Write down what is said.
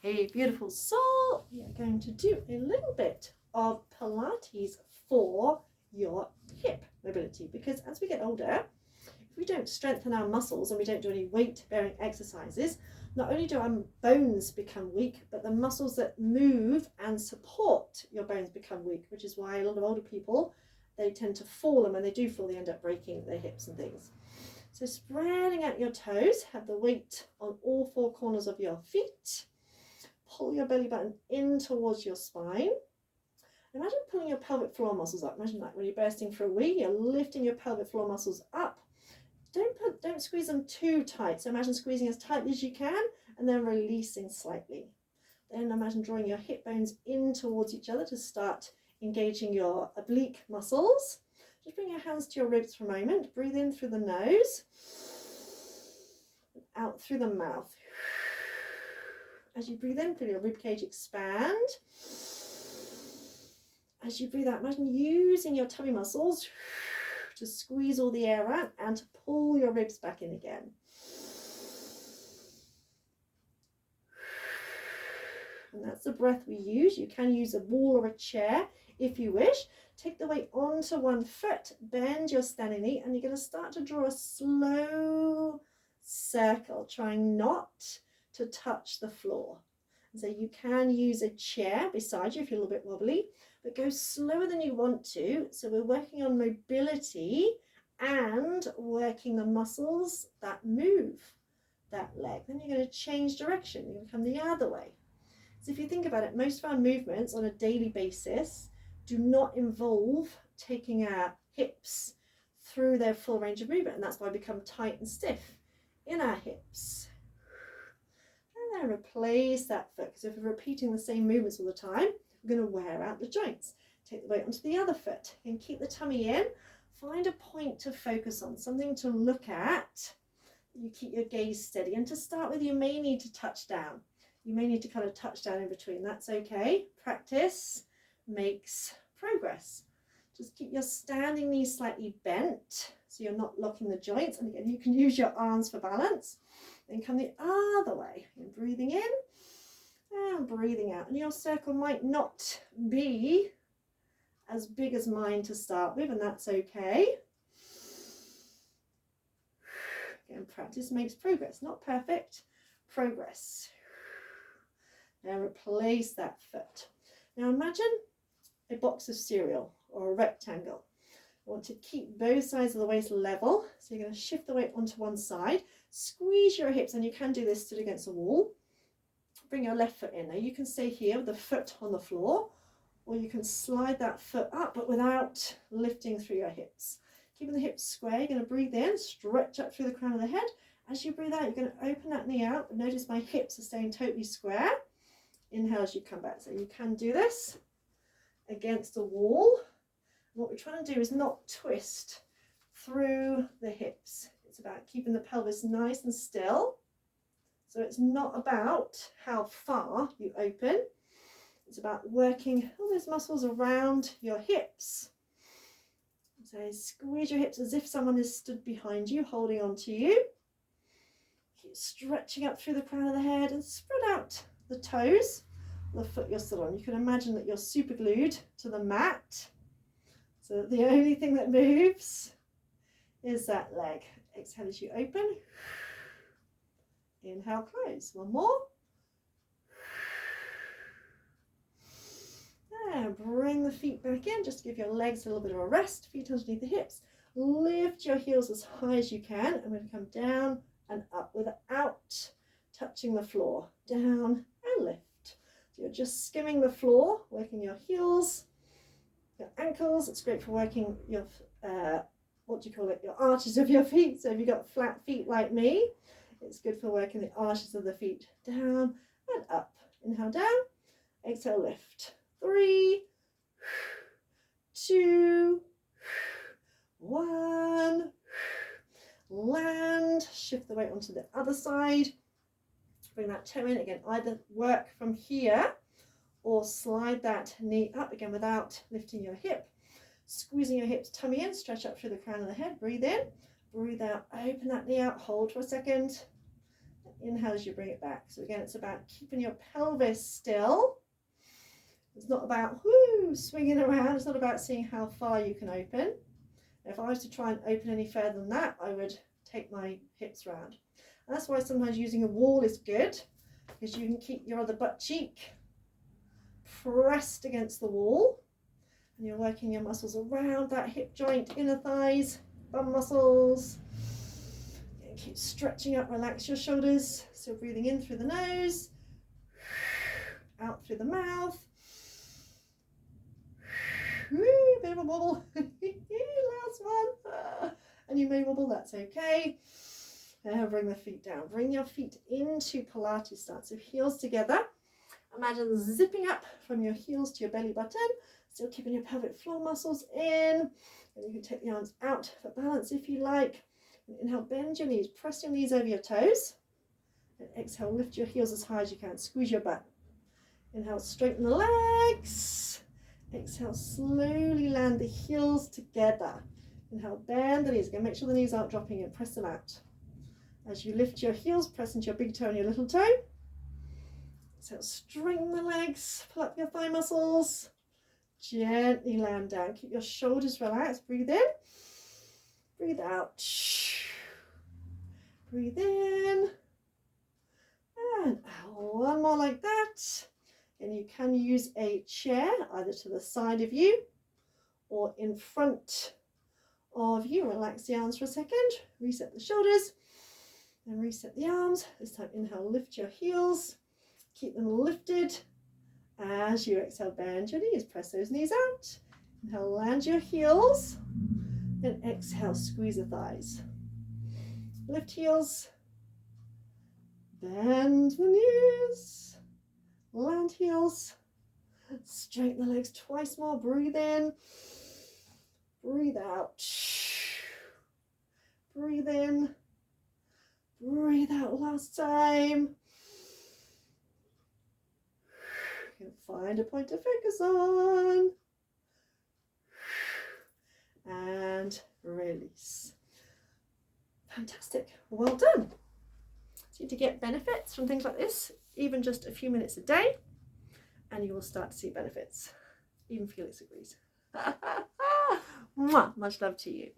Hey, beautiful soul. We are going to do a little bit of Pilates for your hip mobility, because as we get older, if we don't strengthen our muscles and we don't do any weight bearing exercises, not only do our bones become weak, but the muscles that move and support your bones become weak, which is why a lot of older people, they tend to fall, and when they do fall, they end up breaking their hips and things. So spreading out your toes, have the weight on all four corners of your feet. Pull your belly button in towards your spine. Imagine pulling your pelvic floor muscles up. Imagine like when you're bursting for a wee, you're lifting your pelvic floor muscles up. Don't squeeze them too tight. So imagine squeezing as tightly as you can and then releasing slightly. Then imagine drawing your hip bones in towards each other to start engaging your oblique muscles. Just bring your hands to your ribs for a moment. Breathe in through the nose, out through the mouth. As you breathe in, feel your ribcage expand. As you breathe out, imagine using your tummy muscles to squeeze all the air out and to pull your ribs back in again. And that's the breath we use. You can use a wall or a chair if you wish. Take the weight onto one foot, bend your standing knee, and you're going to start to draw a slow circle, trying not to touch the floor. And so you can use a chair beside you if you're a little bit wobbly, but go slower than you want to. So we're working on mobility and working the muscles that move that leg. Then you're going to change direction. You're going to come the other way. So if you think about it, most of our movements on a daily basis do not involve taking our hips through their full range of movement, and that's why we become tight and stiff in our hips. And then replace that foot, because if we're repeating the same movements all the time, we're going to wear out the joints. Take the weight onto the other foot and keep the tummy in. Find a point to focus on, something to look at. You keep your gaze steady, and to start with, you may need to touch down. You may need to kind of touch down in between. That's okay. Practice makes progress. Just keep your standing knees slightly bent so you're not locking the joints. And again, you can use your arms for balance. Then come the other way. And breathing in and breathing out. And your circle might not be as big as mine to start with, and that's okay. Again, practice makes progress. Not perfect, progress. Now replace that foot. Now imagine a box of cereal or a rectangle. You want to keep both sides of the waist level. So you're going to shift the weight onto one side. Squeeze your hips, and you can do this stood against a wall. Bring your left foot in. Now you can stay here with the foot on the floor, or you can slide that foot up, but without lifting through your hips. Keeping the hips square, you're going to breathe in, stretch up through the crown of the head. As you breathe out, you're going to open that knee out, but notice my hips are staying totally square. Inhale as you come back. So you can do this against a wall. What we're trying to do is not twist through the hips. It's about keeping the pelvis nice and still. So it's not about how far you open. It's about working all those muscles around your hips. So squeeze your hips as if someone is stood behind you, holding on to you. Keep stretching up through the crown of the head and spread out the toes, the foot you're still on. You can imagine that you're super glued to the mat, so that the only thing that moves is that leg. Exhale as you open. Inhale, close. One more. And bring the feet back in, just to give your legs a little bit of a rest. Feet underneath the hips. Lift your heels as high as you can. I'm going to come down and up without touching the floor. Down and lift. So you're just skimming the floor, working your heels, your ankles. It's great for working your, your arches of your feet. So if you've got flat feet like me, it's good for working the arches of the feet. Down and up. Inhale down, exhale lift. 3, 2, 1. Land. Shift the weight onto the other side. Bring that toe in again. Either work from here or slide that knee up again without lifting your hip. Squeezing your hips, tummy in, stretch up through the crown of the head. Breathe in, breathe out, open that knee out, hold for a second. inhale as you bring it back. So again, it's about keeping your pelvis still. It's not about swinging around. It's not about seeing how far you can open. If I was to try and open any further than that, I would take my hips round. And that's why sometimes using a wall is good, because you can keep your other butt cheek pressed against the wall, and you're working your muscles around that hip joint, inner thighs, bum muscles. And keep stretching up, relax your shoulders. So breathing in through the nose, out through the mouth. Bit of a wobble. Last one. And you may wobble, that's okay. Now bring the feet down. Bring your feet into Pilates stance. So heels together. Imagine zipping up from your heels to your belly button. Still keeping your pelvic floor muscles in. And you can take the arms out for balance if you like. And inhale, bend your knees. Press your knees over your toes. And exhale, lift your heels as high as you can. Squeeze your butt. Inhale, straighten the legs. Exhale, slowly land the heels together. Inhale, bend the knees. Again, make sure the knees aren't dropping in. Press them out. As you lift your heels, press into your big toe and your little toe. Exhale, straighten the legs. Pull up your thigh muscles. Gently land down. Keep your shoulders relaxed. Breathe in. Breathe out. Breathe in. And out. One more like that. And you can use a chair either to the side of you or in front of you. Relax the arms for a second. Reset the shoulders and reset the arms. This time inhale, lift your heels. Keep them lifted. As you exhale, bend your knees. Press those knees out. Inhale, land your heels. And exhale, squeeze the thighs. Lift heels. Bend the knees. Land heels. Straighten the legs twice more. Breathe in. Breathe out. Breathe in. Breathe out last time. You can find a point to focus on. And release. Fantastic. Well done. So to get benefits from things like this, even just a few minutes a day, and you will start to see benefits. Even Felix agrees. Much love to you.